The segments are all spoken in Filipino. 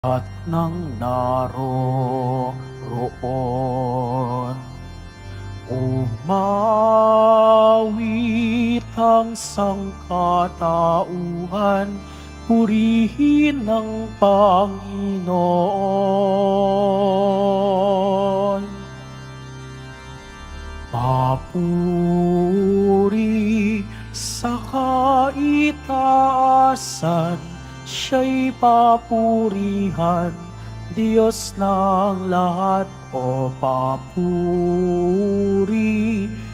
At nang naroroon, umawit ang sangkatauhan, purihin ang Panginoon. Papuri sa kaitaasan, siya'y papurihan, Diyos ng lahat. O papuri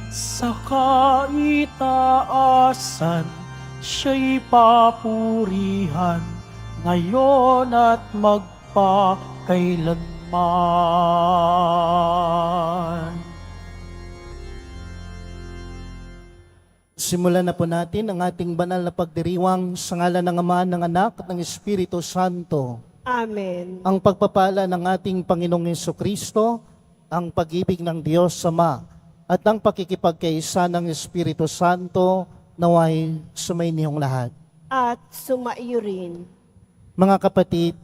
sa kaitaasan, siya'y papurihan, ngayon at magpakailanman. Simulan na po natin ang ating banal na pagdiriwang sa ngalan ng Ama, ng Anak at ng Espiritu Santo. Amen. Ang pagpapala ng ating Panginoong Hesukristo, ang pag-ibig ng Diyos Ama, at ang pakikipagkaisa ng Espiritu Santo naway sumainiyong lahat. At sumaiyo rin. Mga kapatid,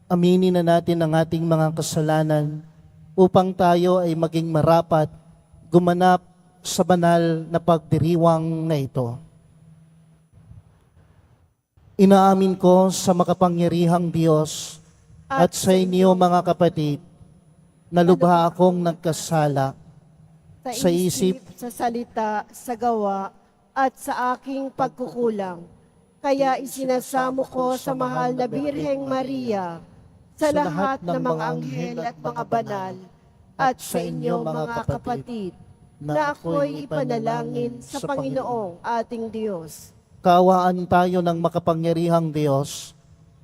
aminin na natin ang ating mga kasalanan upang tayo ay maging marapat gumanap sa banal na pagdiriwang na ito. Inaamin ko sa makapangyarihang Diyos at sa inyo mga kapatid na lubha akong nagkasala sa isip, sa salita, sa gawa, at sa aking pagkukulang. Kaya isinasamo ko sa mahal na Birheng Maria, sa lahat ng mga anghel at mga banal, at sa inyo mga kapatid, na ako'y ipanalangin sa Panginoong ating Diyos. Kaawaan tayo ng makapangyarihang Diyos,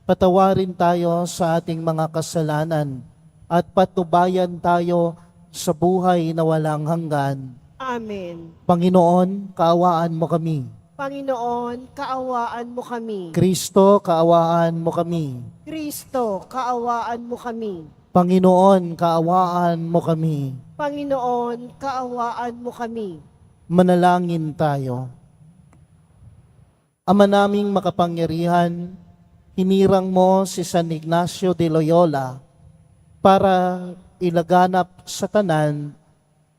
patawarin tayo sa ating mga kasalanan, at patubayan tayo sa buhay na walang hanggan. Amen. Panginoon, kaawaan mo kami. Panginoon, kaawaan mo kami. Kristo, kaawaan mo kami. Kristo, kaawaan mo kami. Panginoon, kaawaan mo kami. Panginoon, kaawaan mo kami. Manalangin tayo. Ama naming makapangyarihan, hinirang mo si San Ignacio de Loyola para ilaganap sa tanan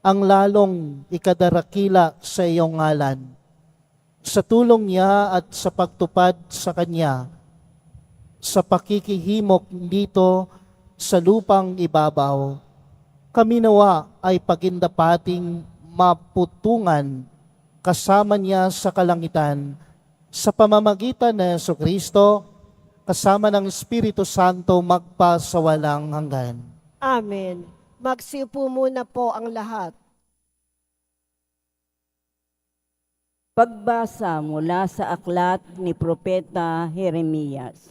ang lalong ikadarakila sa iyong ngalan. Sa tulong niya at sa pagtupad sa kanya, sa pakikihimok dito sa lupang ibabaw, kami nawa ay pagindapating maputungan kasama niya sa kalangitan sa pamamagitan ng Jesucristo kasama ng Espiritu Santo magpasawalang hanggan. Amen. Magsiupo muna po ang lahat. Pagbasa mula sa aklat ni Propeta Jeremias.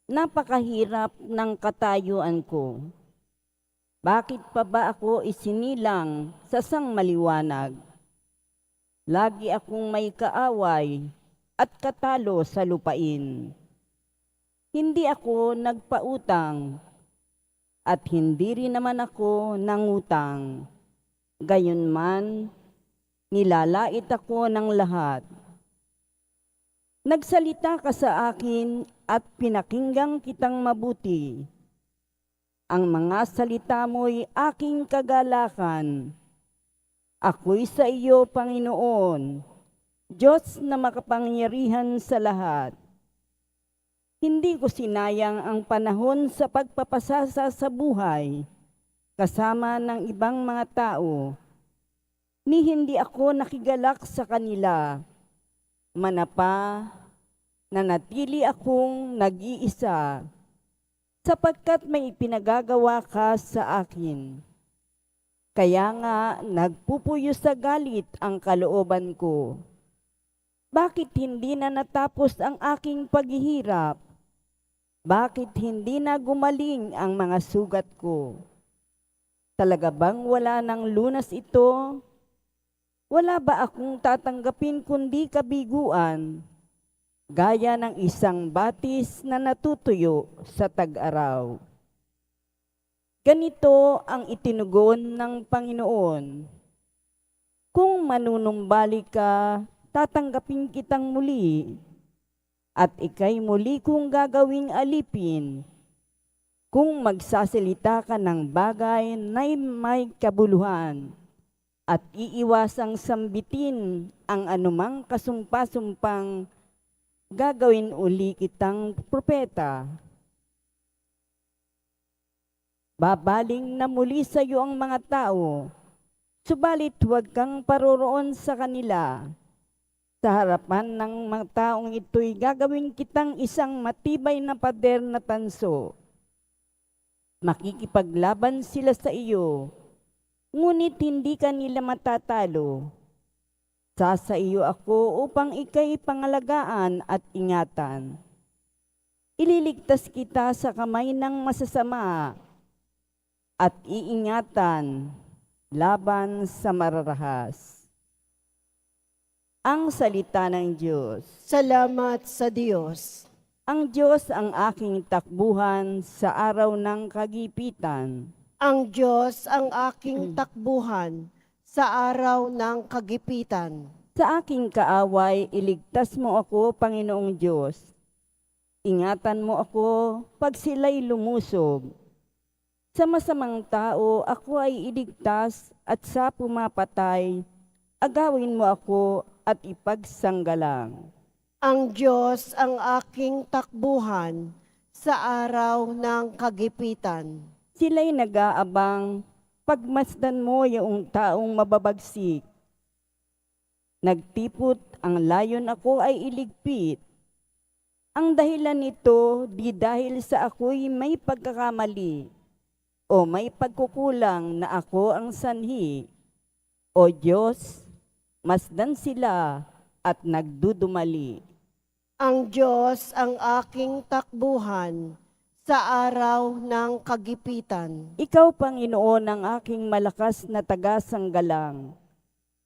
Napakahirap ng katayuan ko. Bakit pa ba ako isinilang sa sangmaliwanag? Lagi akong may kaaway at katalo sa lupain. Hindi ako nagpautang at hindi rin naman ako nangutang. Gayunman, nilalait ako ng lahat. Nagsalita ka sa akin at pinakinggan kitang mabuti. Ang mga salita mo'y aking kagalakan. Ako'y sa iyo, Panginoon, Diyos na makapangyarihan sa lahat. Hindi ko sinayang ang panahon sa pagpapasasa sa buhay, kasama ng ibang mga tao, ni hindi ako nakigalak sa kanila. Manapa, nanatili akong nag-iisa, sapagkat may ipinagagawa ka sa akin. Kaya nga nagpupuyo sa galit ang kalooban ko. Bakit hindi na natapos ang aking paghihirap? Bakit hindi na gumaling ang mga sugat ko? Talaga bang wala ng lunas ito? Wala ba akong tatanggapin kundi kabiguan? Gaya ng isang batis na natutuyo sa tag-araw. Ganito ang itinugon ng Panginoon. Kung manunumbalik ka, tatanggapin kitang muli. at ikay muli kong gagawing alipin kung magsasalita ka ng bagay na may kabuluhan at iiwasang sambitin ang anumang kasumpa-sumpang gagawin uli kitang propeta. Babaling na muli sa iyo ang mga tao, subalit huwag kang paroroon sa kanila. Sa harapan ng mga taong ito'y gagawin kitang isang matibay na pader na tanso. Makikipaglaban sila sa iyo, ngunit hindi ka nila matatalo. Sa iyo ako upang ikay pangalagaan at ingatan. Ililigtas kita sa kamay ng masasama at iingatan laban sa mararahas. Ang salita ng Diyos. Salamat sa Diyos. Ang Diyos ang aking takbuhan sa araw ng kagipitan. Ang Diyos ang aking takbuhan sa araw ng kagipitan. Sa aking kaaway, iligtas mo ako, Panginoong Diyos. Ingatan mo ako pag sila'y lumusog. Sa masamang tao, ako ay iligtas at sa pumapatay, agawin mo ako at ipagsanggalang. Ang Diyos ang aking takbuhan sa araw ng kagipitan. Sila'y nag-aabang, pagmasdan mo yung taong mababagsik. Nagtipot ang layon, ako ay iligpit. Ang dahilan nito, di dahil sa ako'y may pagkakamali o may pagkukulang na ako ang sanhi. O Diyos, masdan sila at nagdudumali. Ang Diyos ang aking takbuhan sa araw ng kagipitan. Ikaw, Panginoon, ang aking malakas na tagasanggalang.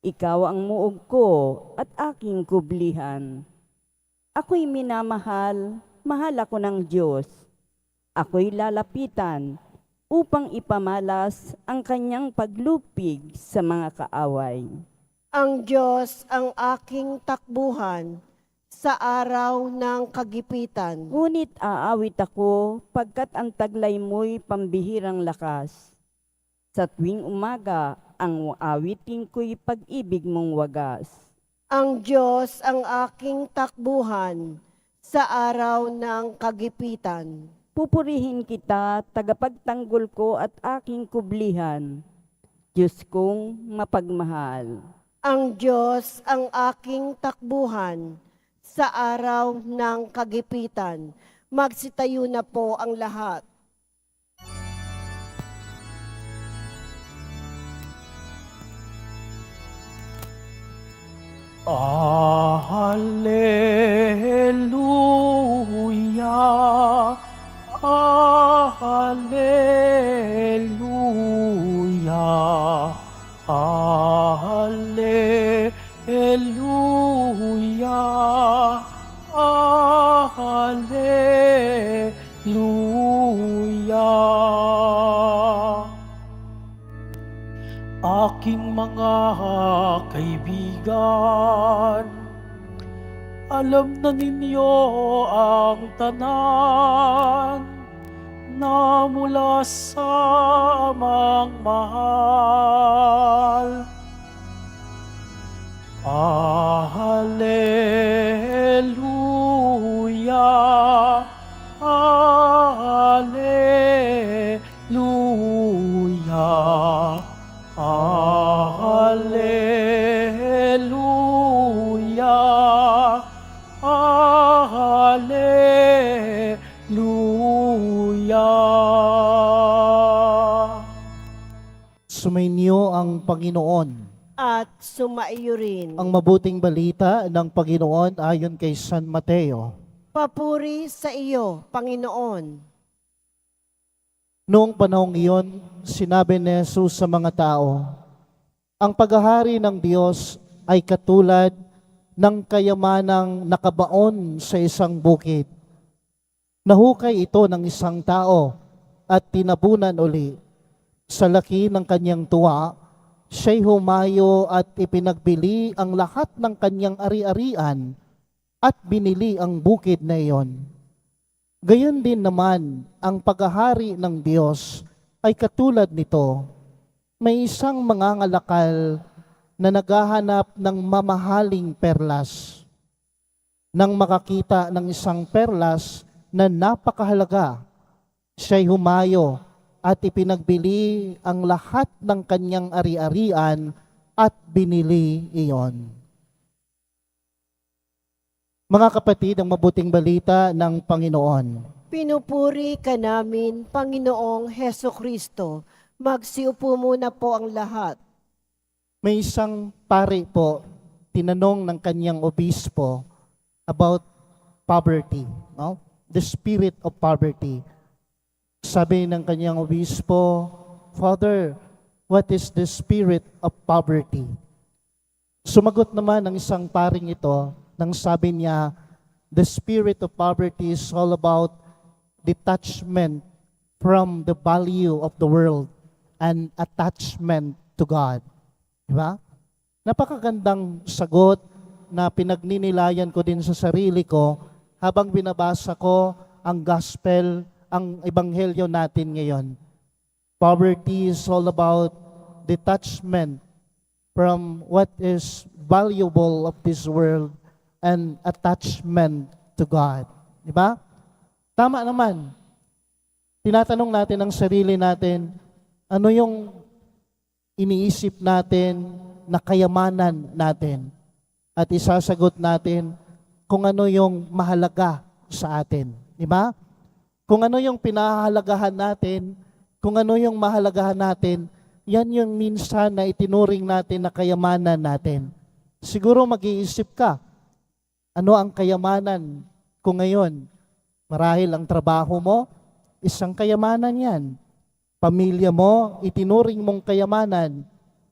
Ikaw ang muog ko at aking kublihan. Ako'y minamahal, mahal ako ng Diyos. Ako'y lalapitan upang ipamalas ang kanyang paglupig sa mga kaaway. Ang Diyos ang aking takbuhan sa araw ng kagipitan. Ngunit aawit ako pagkat ang taglay mo'y pambihirang lakas. Sa tuwing umaga, ang awitin ko'y pag-ibig mong wagas. Ang Diyos ang aking takbuhan sa araw ng kagipitan. Pupurihin kita, tagapagtanggol ko at aking kublihan. Diyos kong mapagmahal. Ang Diyos ang aking takbuhan sa araw ng kagipitan. Magsitayo na po ang lahat. Alleluia, Alleluia, Alleluia, Alleluia. Aking mga kaibigan, alam na ninyo ang tanan na mula sa amang mahal. Alleluia, Alleluia, Alleluia, Alleluia. Sumainyo ang Panginoon. At sumaiyo rin. Ang mabuting balita ng Panginoon ayon kay San Mateo. Papuri sa iyo, Panginoon. Noong panahong iyon, sinabi ni Jesus sa mga tao, ang paghahari ng Diyos ay katulad ng kayamanang nakabaon sa isang bukid. Nahukay ito ng isang tao at tinabunan uli. Sa laki ng kanyang tuwa, siya'y humayo at ipinagbili ang lahat ng kanyang ari-arian at binili ang bukid na iyon. Gayon din naman, ang paghahari ng Diyos ay katulad nito. May isang mangangalakal na naghahanap ng mamahaling perlas. Nang makakita ng isang perlas na napakahalaga, siya'y humayo at ipinagbili ang lahat ng kanyang ari-arian at binili iyon. Mga kapatid, ang mabuting balita ng Panginoon. Pinupuri ka namin, Panginoong Heso Kristo. Magsiupo muna po ang lahat. May isang pari po, tinanong ng kanyang obispo about poverty, no? The spirit of poverty. Sabi ng kanyang obispo, Father, what is the spirit of poverty? Sumagot naman ng isang paring ito, nang sabi niya, the spirit of poverty is all about detachment from the value of the world and attachment to God. Diba? Napakagandang sagot na pinagninilayan ko din sa sarili ko habang binabasa ko ang gospel, ang ebanghelyo natin ngayon. Poverty is all about detachment from what is valuable of this world and attachment to God. Diba? Tama naman. Tinatanong natin ang sarili natin, ano yung iniisip natin na kayamanan natin? At isasagot natin kung ano yung mahalaga sa atin. Diba? Kung ano yung pinahahalagahan natin, kung ano yung mahalagahan natin, yan yung minsan na itinuring natin na kayamanan natin. Siguro mag-iisip ka, ano ang kayamanan ko ngayon? Marahil ang trabaho mo, isang kayamanan yan. Pamilya mo, itinuring mong kayamanan.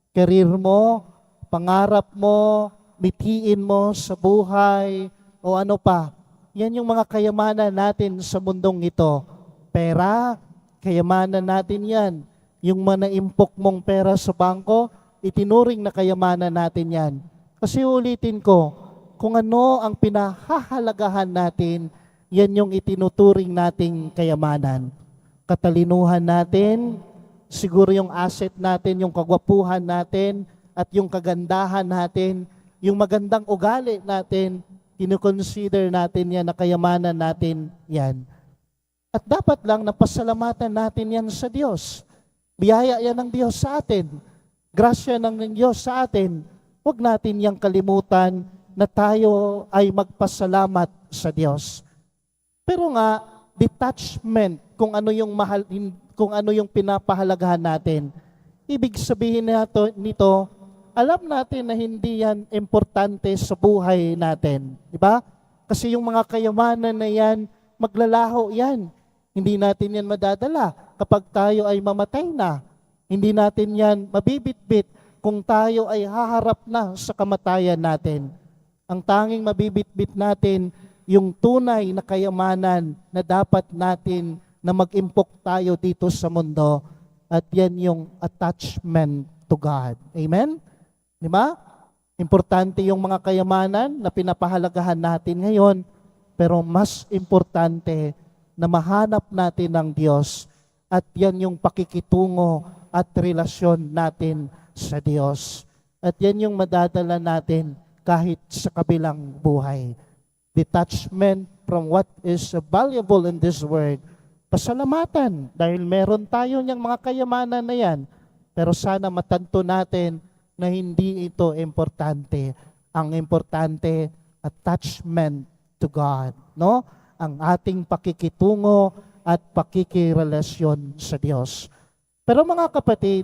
Career mo, pangarap mo, mithiin mo sa buhay, o ano pa. Yan yung mga kayamanan natin sa mundong ito. Pera, kayamanan natin yan. Yung manaimpok mong pera sa bangko, itinuring na kayamanan natin yan. Kasi ulitin ko, kung ano ang pinahahalagahan natin, yan yung itinuturing nating kayamanan. Katalinuhan natin, siguro yung asset natin, yung kagwapuhan natin, at yung kagandahan natin, yung magandang ugali natin, kinukonsider natin yan na kayamanan natin yan. At dapat lang napasalamatan natin yan sa Diyos. Biyaya yan ng Diyos sa atin. Grasya ng Diyos sa atin. Huwag natin yang kalimutan na tayo ay magpasalamat sa Diyos. Pero nga, detachment kung ano yung kung ano yung pinapahalagahan natin. Ibig sabihin nito, alam natin na hindi yan importante sa buhay natin. Di ba? Kasi yung mga kayamanan na yan, maglalaho yan. Hindi natin yan madadala kapag tayo ay mamatay na. Hindi natin yan mabibitbit kung tayo ay haharap na sa kamatayan natin. Ang tanging mabibitbit natin, yung tunay na kayamanan na dapat natin na mag-impok tayo dito sa mundo. At yan yung attachment to God. Amen? Di ba? Importante yung mga kayamanan na pinapahalagahan natin ngayon, pero mas importante na mahanap natin ng Diyos at yan yung pakikitungo at relasyon natin sa Diyos. At yan yung madadala natin kahit sa kabilang buhay. Detachment from what is valuable in this world. Pasalamatan dahil meron tayo niyang mga kayamanan na yan. Pero sana matanto natin na hindi ito importante. Ang importante, attachment to God. No? Ang ating pakikitungo at pakikirelasyon sa Diyos. Pero mga kapatid,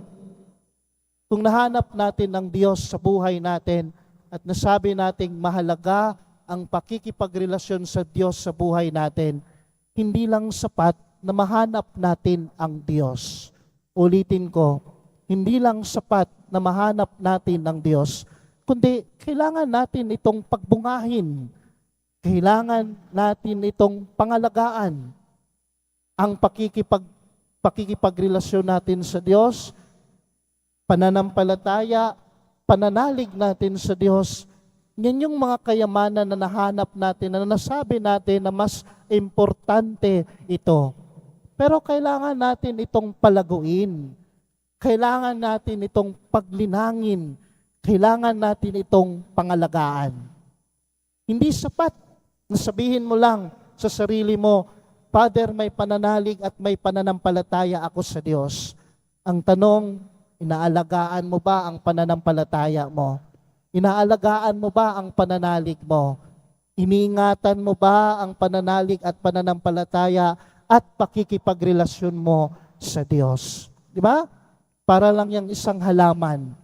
kung nahanap natin ang Diyos sa buhay natin at nasabi nating mahalaga ang pakikipagrelasyon sa Diyos sa buhay natin, hindi lang sapat na mahanap natin ang Diyos. Ulitin ko, hindi lang sapat na mahanap natin ang Diyos, kundi kailangan natin itong pagbungahin. Kailangan natin itong pangalagaan. Ang pakikipagrelasyon natin sa Diyos, pananampalataya, pananalig natin sa Diyos, Yan yung mga kayamanan na nahanap natin, na nasabi natin na mas importante ito. Pero kailangan natin itong palaguin. Kailangan natin itong paglinangin. Kailangan natin itong pangalagaan. Hindi sapat na sabihin mo lang sa sarili mo, Father, may pananalig at may pananampalataya ako sa Diyos. Ang tanong, inaalagaan mo ba ang pananampalataya mo? Inaalagaan mo ba ang pananalig mo? Iniingatan mo ba ang pananalig at pananampalataya at pakikipagrelasyon mo sa Diyos? Di ba? Para lang yung isang halaman.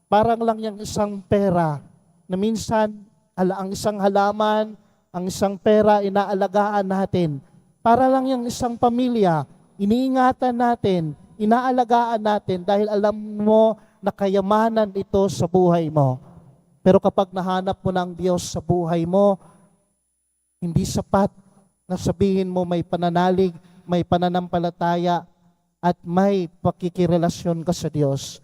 Parang lang yung isang pera na minsan ang isang halaman, ang isang pera, inaalagaan natin. Para lang yung isang pamilya, iniingatan natin, inaalagaan natin dahil alam mo na kayamanan ito sa buhay mo. Pero kapag nahanap mo ng Diyos sa buhay mo, hindi sapat na sabihin mo may pananalig, may pananampalataya, at may pakikirelasyon ka sa Diyos.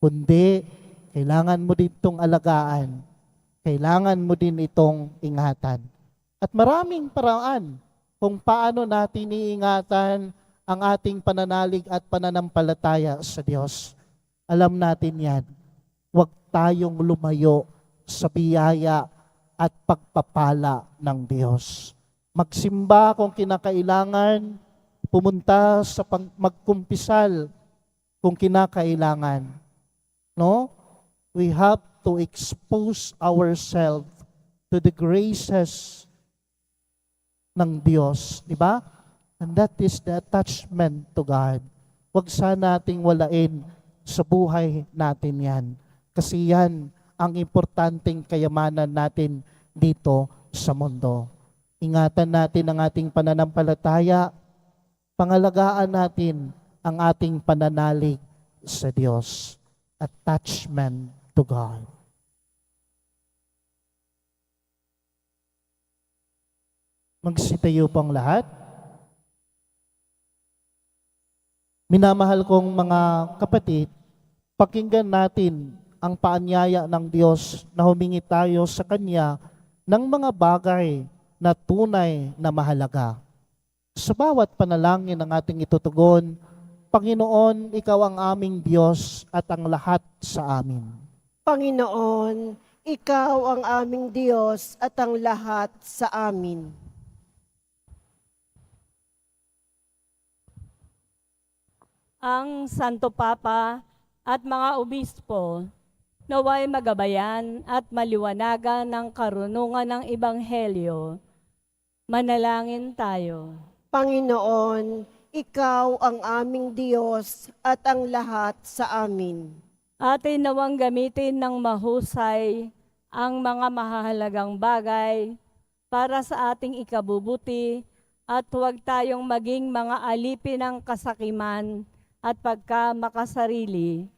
Kundi, kailangan mo din itong alagaan. Kailangan mo din itong ingatan. At maraming paraan kung paano natin iingatan ang ating pananalig at pananampalataya sa Diyos. Alam natin yan. Huwag tayong lumayo sa biyaya at pagpapala ng Diyos. Magsimba kung kinakailangan, pumunta sa magkumpisal kung kinakailangan. No? We have to expose ourselves to the graces ng Diyos, di ba? And that is the attachment to God. Huwag sana nating walain sa buhay natin yan. Kasi yan ang importanteng kayamanan natin dito sa mundo. Ingatan natin ang ating pananampalataya, pangalagaan natin ang ating pananalig sa Diyos. Attachment to God. Magsitayo pang lahat. Minamahal kong mga kapatid, pakinggan natin ang paanyaya ng Diyos na humingi tayo sa Kanya ng mga bagay na tunay na mahalaga. Sa bawat panalangin ng ating itutugon, Panginoon, Ikaw ang aming Diyos at ang lahat sa amin. Panginoon, Ikaw ang aming Diyos at ang lahat sa amin. Ang Santo Papa at mga obispo, naway magabayan at maliwanagan ng karunungan ng Ebanghelyo. Manalangin tayo. Panginoon, Ikaw ang aming Diyos at ang lahat sa amin. Atin nawang gamitin ng mahusay ang mga mahalagang bagay para sa ating ikabubuti at huwag tayong maging mga alipin ng kasakiman at pagkamakasarili.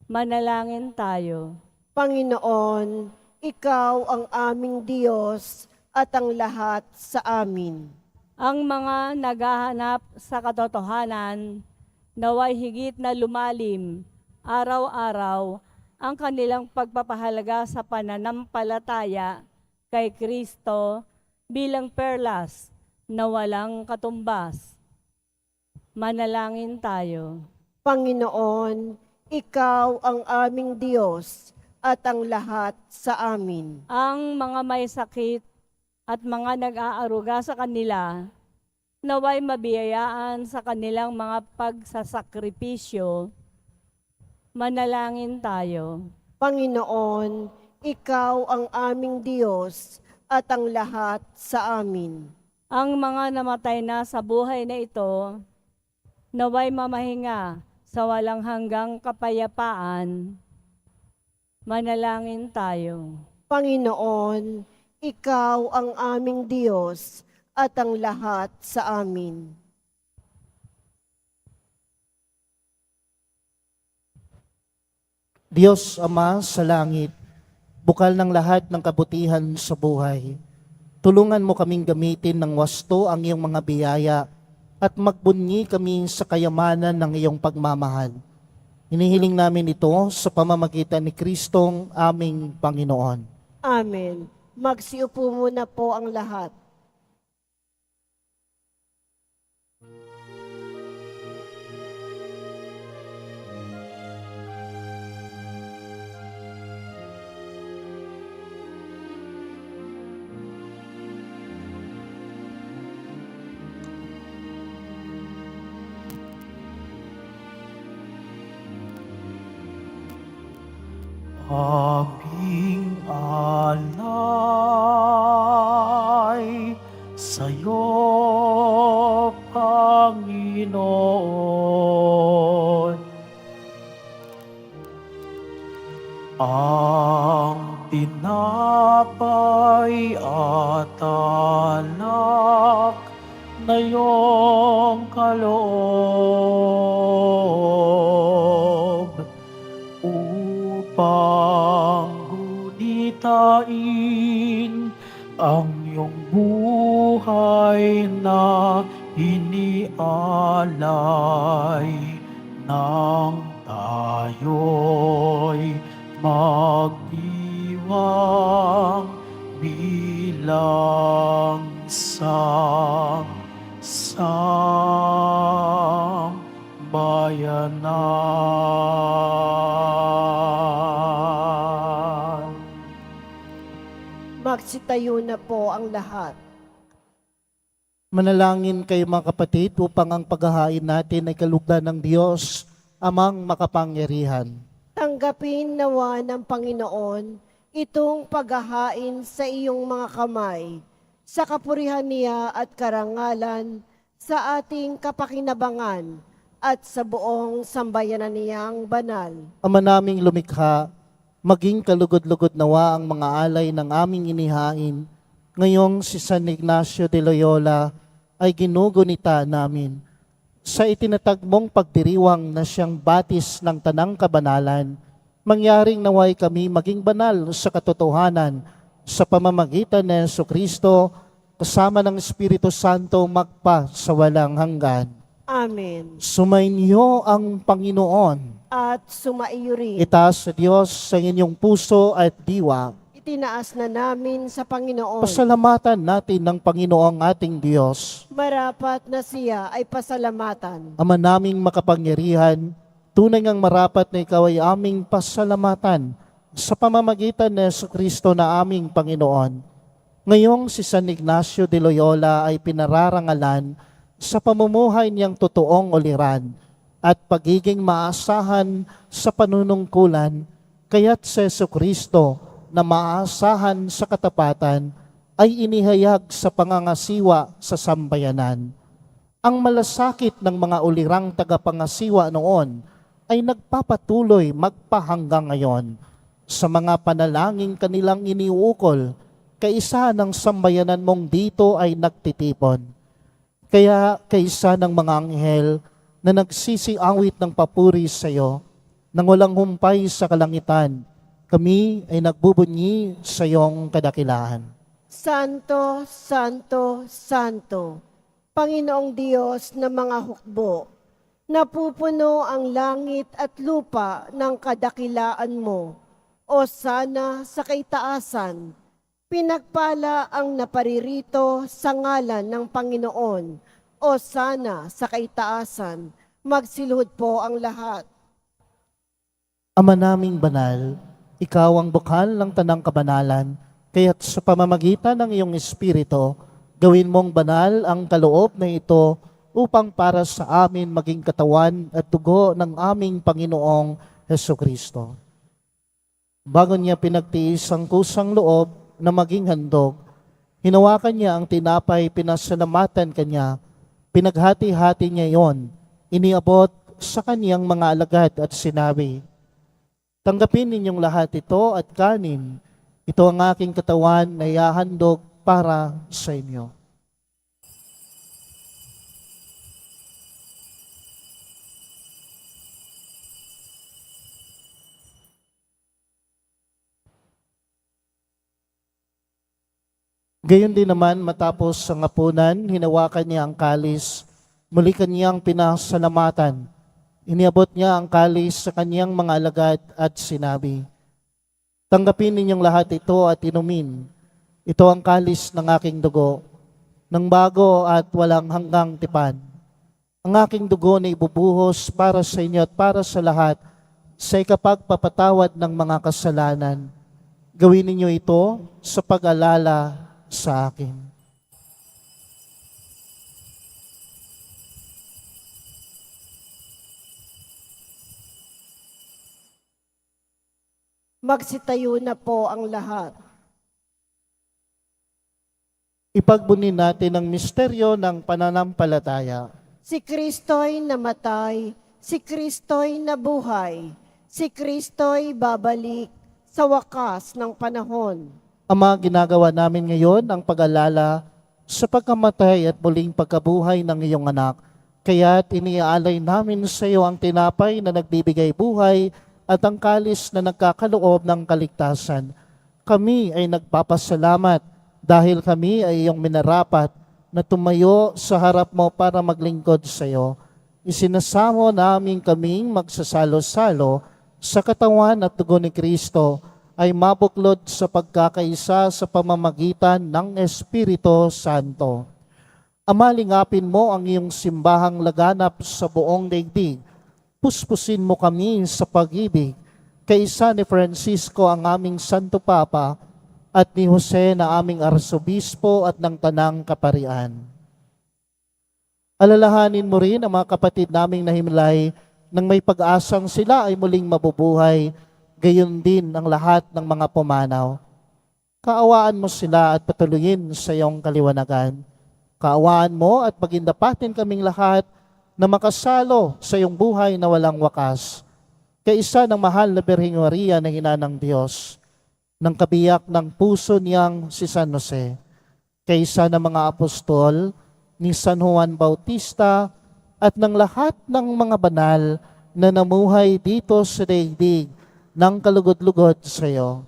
Manalangin tayo. Panginoon, Ikaw ang aming Diyos at ang lahat sa amin. Ang mga naghahanap sa katotohanan, naway higit na lumalim, araw-araw, ang kanilang pagpapahalaga sa pananampalataya kay Kristo bilang perlas na walang katumbas. Manalangin tayo. Panginoon, Ikaw ang aming Diyos at ang lahat sa amin. Ang mga may sakit at mga nag-aaruga sa kanila, naway mabiyayaan sa kanilang mga pagsasakripisyo. Manalangin tayo. Panginoon, Ikaw ang aming Diyos at ang lahat sa amin. Ang mga namatay na sa buhay na ito, naway mamahinga sa walang hanggang kapayapaan. Manalangin tayo. Panginoon, Ikaw ang aming Diyos at ang lahat sa amin. Diyos Ama sa langit, bukal ng lahat ng kabutihan sa buhay, tulungan mo kaming gamitin ng wasto ang iyong mga biyaya at magbunyi kami sa kayamanan ng iyong pagmamahal. Hinihiling namin ito sa pamamagitan ni Kristong aming Panginoon. Amen. Magsiupo muna po ang lahat. Aming alay sa'yo, Panginoon. Ang tinapay at alak na iyong kaloob upang gunitain ang iyong buhay na inialay nang tayo'y magdiwang bilang isang sambayanan. Magsitayo na po ang lahat. Manalangin kayo mga kapatid upang ang paghahain natin ay kalugdan ng Diyos, Amang makapangyarihan. Tanggapin nawa ng Panginoon itong paghahain sa iyong mga kamay, sa kapurihan niya at karangalan, sa ating kapakinabangan, at sa buong sambayanan niyang banal. Ama naming lumikha, maging kalugod-lugod nawa ang mga alay ng aming inihain. Ngayong si San Ignacio de Loyola ay ginugunita namin. Sa itinatag mong pagdiriwang na siyang batis ng tanang kabanalan, mangyaring naway kami maging banal sa katotohanan sa pamamagitan ni Jesucristo kasama ng Espiritu Santo magpa sa walang hanggan. Amen. Sumainyo ang Panginoon. At sumaiyo rin. Itaas sa Diyos sa inyong puso at diwa. Itinaas na namin sa Panginoon. Pasalamatan natin ng Panginoong ating Diyos. Marapat na siya ay pasalamatan. Ama naming makapangyarihan, tunay ngang marapat na ikaw ay aming pasalamatan sa pamamagitan ni Jesucristo na aming Panginoon. Ngayong si San Ignacio de Loyola ay pinararangalan sa pamumuhay niyang totoong uliran at pagiging maasahan sa panunungkulan, kaya't si Jesucristo na maasahan sa katapatan ay inihayag sa pangangasiwa sa sambayanan. Ang malasakit ng mga ulirang tagapangasiwa noon ay nagpapatuloy magpahanggang ngayon sa mga panalangin kanilang iniuukol, kaisa ng sambayanan mong dito ay nagtitipon. Kaya kaisa ng mga anghel na nagsisiawit ng papuri sa iyo, nang walang humpay sa kalangitan, kami ay nagbubunyi sa iyong kadakilaan. Santo, Santo, Santo, Panginoong Diyos ng mga hukbo, napupuno ang langit at lupa ng kadakilaan mo. O sana sa kaitaasan, pinagpala ang naparirito sa ngalan ng Panginoon. O sana sa kaitaasan, magsiluhod po ang lahat. Ama naming banal, ikaw ang bukal ng tanang kabanalan, kaya't sa pamamagitan ng iyong Espiritu, gawin mong banal ang kaloob na ito upang para sa amin maging katawan at dugo ng aming Panginoong Hesukristo. Bago niya pinagtiis ang kusang loob na maging handog, hinawakan niya ang tinapay, pinasalamatan kanya, pinaghati-hati niya iyon, iniabot sa kaniyang mga alagad at sinabi, "Tanggapin ninyong lahat ito at kanin. Ito ang aking katawan na ihahandog para sa inyo." Gayon din naman matapos ang hapunan, hinawakan niya ang kalis, muli kaniyang pinasalamatan. Iniabot niya ang kalis sa kaniyang mga alagad at sinabi, Tanggapin ninyong lahat ito at inumin. Ito ang kalis ng aking dugo, ng bago at walang hanggang tipan. Ang aking dugo na ibubuhos para sa inyo at para sa lahat sa ikapagpapatawad ng mga kasalanan. Gawin ninyo ito sa pag-alala sa akin. Magsitayo na po ang lahat. Ipagbunin natin ang misteryo ng pananampalataya. Si Kristo'y namatay, si Kristo'y nabuhay, si Kristo'y babalik sa wakas ng panahon. Ama, ginagawa namin ngayon ang pag-alala sa pagkamatay at muling pagkabuhay ng iyong anak. Kaya't iniaalay namin sa iyo ang tinapay na nagbibigay buhay at ang kalis na nagkakaloob ng kaligtasan. Kami ay nagpapasalamat dahil kami ay iyong minarapat na tumayo sa harap mo para maglingkod sa iyo. Isinasamo namin kaming magsasalo-salo sa katawan at dugo ni Kristo ay mabuklod sa pagkakaisa sa pamamagitan ng Espiritu Santo. Amalingapin mo ang iyong simbahang laganap sa buong daigdig. Puspusin mo kami sa pag-ibig, kaisa ni Francisco ang aming Santo Papa at ni Jose na aming Arsobispo at ng Tanang Kaparian. Alalahanin mo rin ang mga kapatid naming nahimlay nang may pag-asang sila ay muling mabubuhay, gayon din ang lahat ng mga pumanaw. Kaawaan mo sila at patuloyin sa iyong kaliwanagan. Kaawaan mo at pagindapatin kaming lahat na makasalo sa iyong buhay na walang wakas. Kaisa ng mahal na Birheng Maria na ina ng Diyos, ng kabiyak ng puso niyang si San Jose, kaisa ng mga apostol, ni San Juan Bautista, at ng lahat ng mga banal na namuhay dito sa daigdig ng kalugod-lugod sa iyo.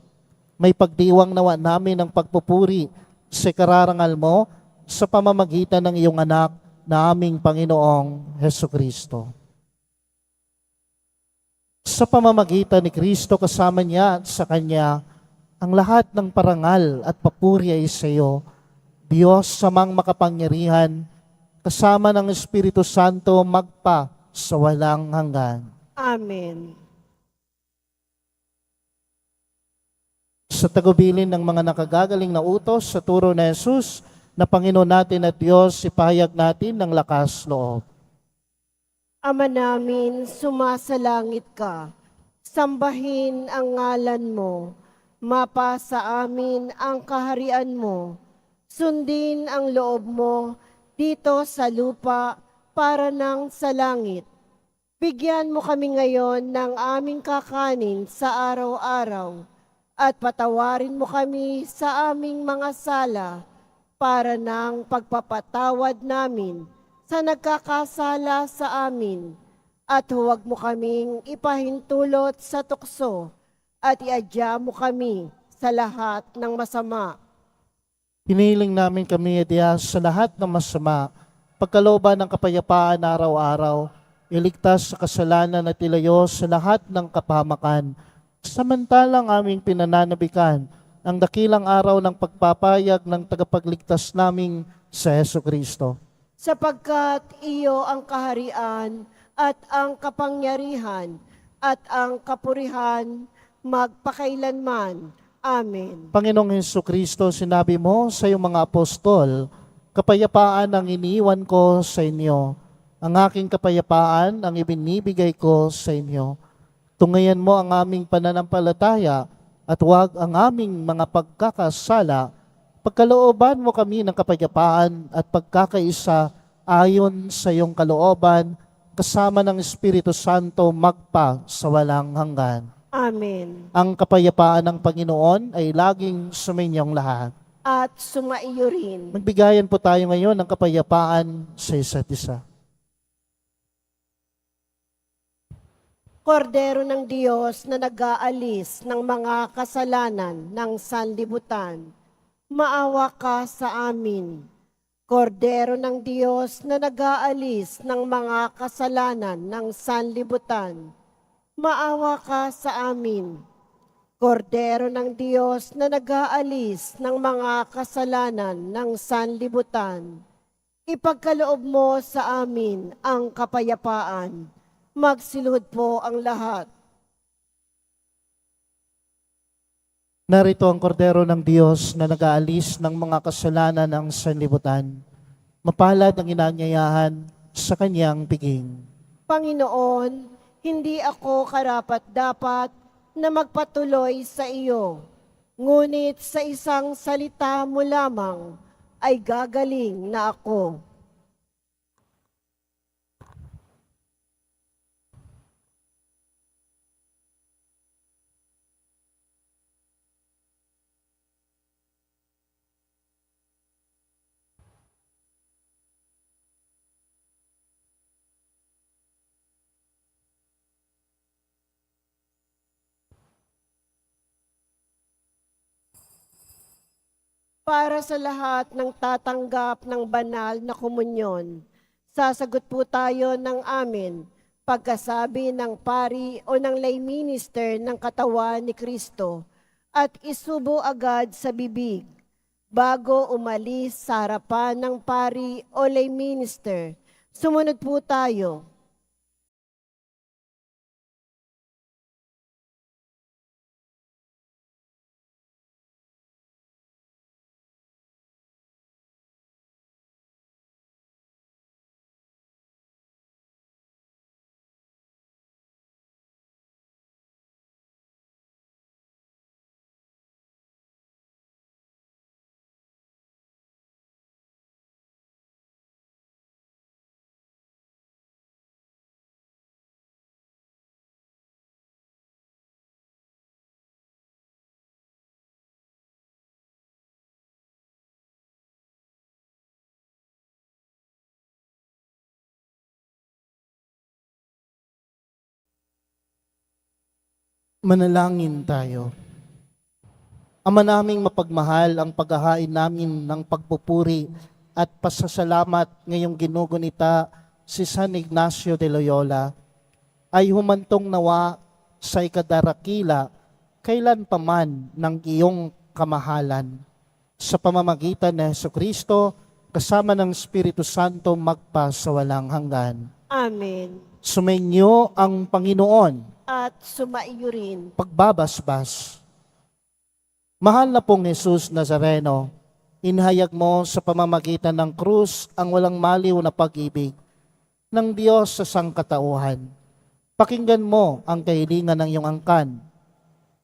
May pagdiwang nawa namin ng pagpupuri sa kararangal mo sa pamamagitan ng iyong anak na aming Panginoong Hesukristo. Sa pamamagitan ni Kristo kasama niya at sa Kanya, ang lahat ng parangal at papuri ay sa iyo, Diyos samang makapangyarihan, kasama ng Espiritu Santo magpa sa walang hanggan. Amen. Sa tagubilin ng mga nakagagaling na utos sa turo na Jesus, na Panginoon natin at Diyos, ipahayag natin ng lakas loob. Ama namin, sumasalangit ka. Sambahin ang ngalan mo. Mapa sa amin ang kaharian mo. Sundin ang loob mo dito sa lupa para nang sa langit. Bigyan mo kami ngayon ng aming kakanin sa araw-araw at patawarin mo kami sa aming mga sala para ng pagpapatawad namin sa nagkakasala sa amin, at huwag mo kaming ipahintulot sa tukso, at iadya mo kami sa lahat ng masama. Hiniling namin kami, Diyos, sa lahat ng masama, pagkalooban ng kapayapaan araw-araw, iligtas sa kasalanan at ilayo sa lahat ng kapahamakan, samantalang aming pinananabikan ang dakilang araw ng pagpapayag ng tagapagligtas naming sa Hesukristo. Sapagkat iyo ang kaharian at ang kapangyarihan at ang kapurihan magpakailanman. Amen. Panginoong Hesukristo, sinabi mo sa iyong mga apostol, kapayapaan ang iniwan ko sa inyo. Ang aking kapayapaan ang ibinibigay ko sa inyo. Tungayan mo ang aming pananampalataya at huwag ang aming mga pagkakasala. Pagkalooban mo kami ng kapayapaan at pagkakaisa ayon sa iyong kalooban, kasama ng Espiritu Santo magpa sa walang hanggan. Amen. Ang kapayapaan ng Panginoon ay laging suminyong lahat. At sumaiyo rin. Magbigayan po tayo ngayon ng kapayapaan sa isa't isa. Kordero ng Diyos na nag-aalis ng mga kasalanan ng sanlibutan, maawa ka sa amin. Kordero ng Diyos na nag-aalis ng mga kasalanan ng sanlibutan, maawa ka sa amin. Kordero ng Diyos na nag-aalis ng mga kasalanan ng sanlibutan, ipagkaloob mo sa amin ang kapayapaan. Magsiluhod po ang lahat. Narito ang kordero ng Diyos na nag-aalis ng mga kasalanan ng sanlibutan. Mapalad ang inanyayahan sa kanyang piging. Panginoon, hindi ako karapat-dapat na magpatuloy sa iyo. Ngunit sa isang salita mo lamang ay gagaling na ako. Para sa lahat ng tatanggap ng banal na komunyon, sasagot po tayo ng amin pagkasabi ng pari o ng lay minister ng katawan ni Kristo at isubo agad sa bibig bago umalis sa harapan ng pari o lay minister. Sumunod po tayo. Manalangin tayo. Ama naming mapagmahal, ang paghahain namin ng pagpupuri at pasasalamat ngayong ginugunita si San Ignacio de Loyola ay humantong nawa sa ikadarakila kailan paman ng iyong kamahalan. Sa pamamagitan ni Jesucristo, kasama ng Espiritu Santo magpa sa walang hanggan. Amen. Sumainyo ang Panginoon. At sumaiyo rin. Pagbabasbas. Mahal na pong Jesus Nazareno, inihayag mo sa pamamagitan ng krus ang walang maliw na pag-ibig ng Diyos sa sangkatauhan. Pakinggan mo ang kahilingan ng iyong angkan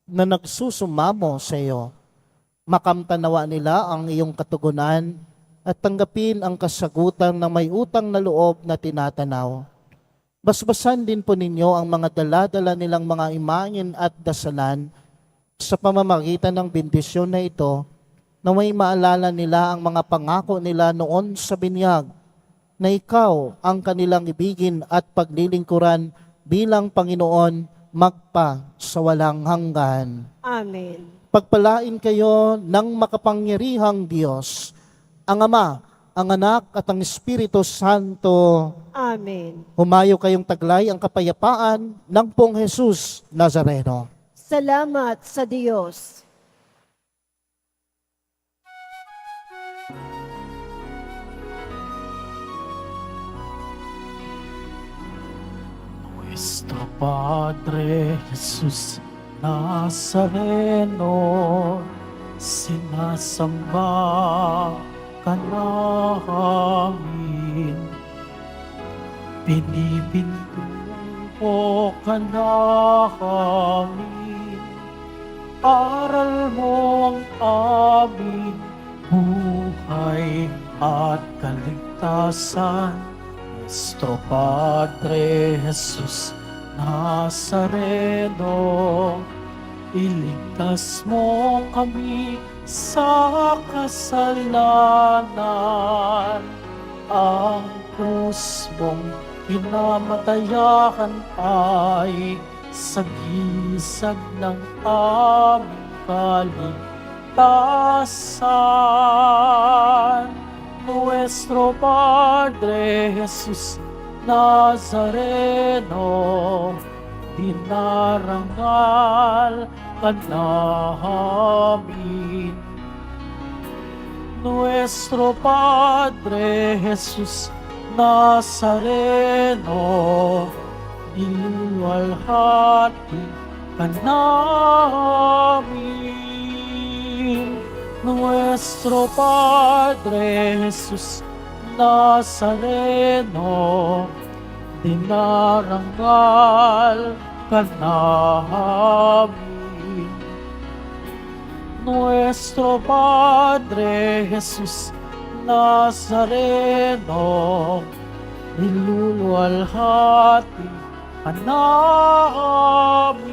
na nagsusumamo sa iyo. Makamtanawa nila ang iyong katugunan at tanggapin ang kasagutan ng may utang na loob na tinatanaw. Basbasan din po ninyo ang mga dala-dala nilang mga imahen at dasalan sa pamamagitan ng bendisyon na ito na may maalala nila ang mga pangako nila noon sa binyag na ikaw ang kanilang ibigin at paglilingkuran bilang Panginoon magpa sa walang hanggan. Amen. Pagpalain kayo ng makapangyarihang Diyos, ang Ama, ang Anak at ang Espiritu Santo. Amen. Humayo kayong taglay ang kapayapaan ng pong Jesus Nazareno. Salamat sa Diyos. Nuestro Padre Jesus Nazareno, sinasamba ka namin. Pinipintuho ka namin. Aral mo ang aming buhay at kaligtasan. Nuestro Padre Jesus Nazareno, iligtas mo kami sa kasalanan. Ang krus mong kinamatayan ay sagisag ng aming kaligtasan. Nuestro Padre Jesus Nazareno, dinarangal ka namin. Nuestro Padre Jesus Nazareno, niluwalhati ka namin. Nuestro Padre Jesus Nazareno, dinarangal ka namin. Nuestro Padre Jesus Nazareno, niluluwalhati ka namin.